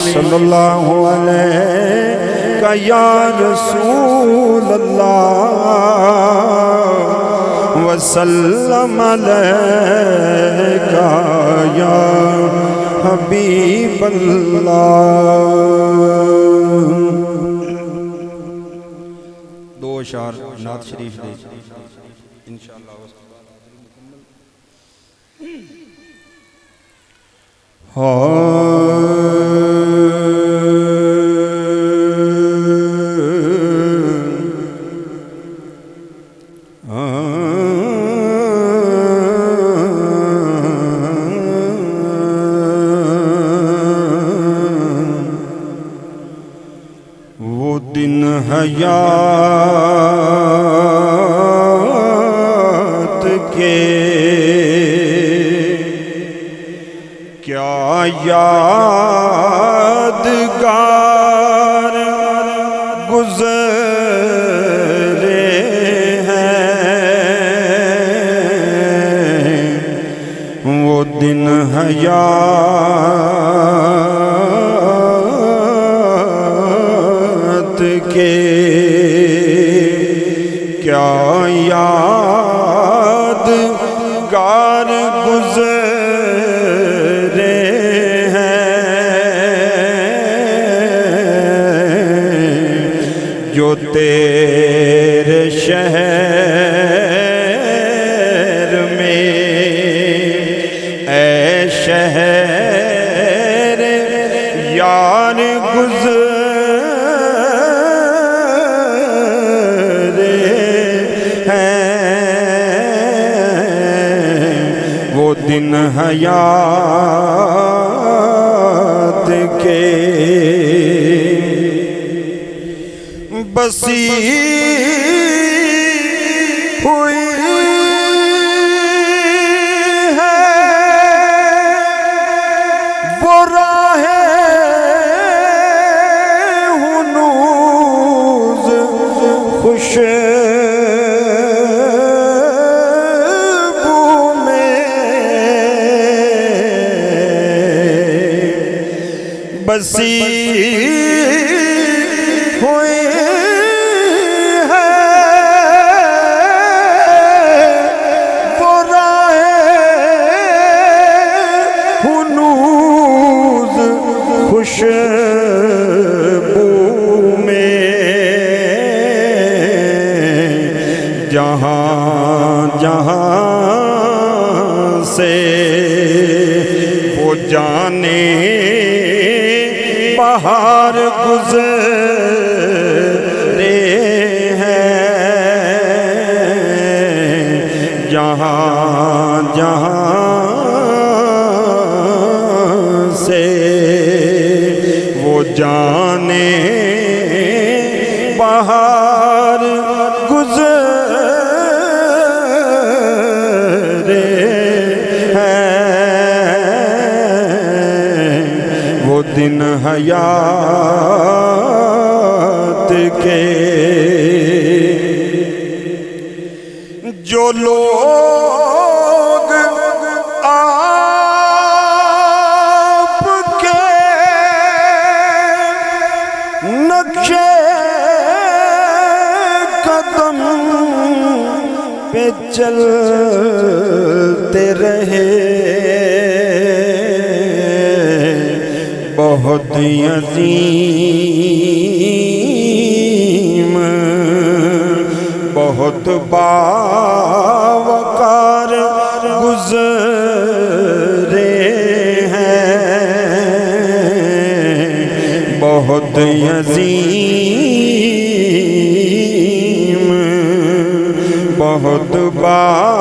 صلی اللہ علیہ یا رسول اللہ وسلم علیکہ یا حبیب اللہ۔ دو اشعار نعت شریف دے انشاءاللہ وہ دن حیات کے کیا یادگار گزرے ہیں، وہ دن حیات کے کیا یادگار گزرے جو تیرے شہر میں اے شہر یار گزرے ہیں، وہ دن حیات کے بسی ہوئی ہے وہ راہ ہنوز خوشبو میں بسی ہوئی خوشبو میں جہاں جہاں سے وہ جانے بہار گزرے ہیں، جہاں جہاں سے جانے بہار گزرے ہیں، وہ دن حیات کے جو لوگ نقشے قدم پہ چلتے رہے، بہت عظیم بہت باوقار گزرے ہیں، بہت عظیم بہت باوقار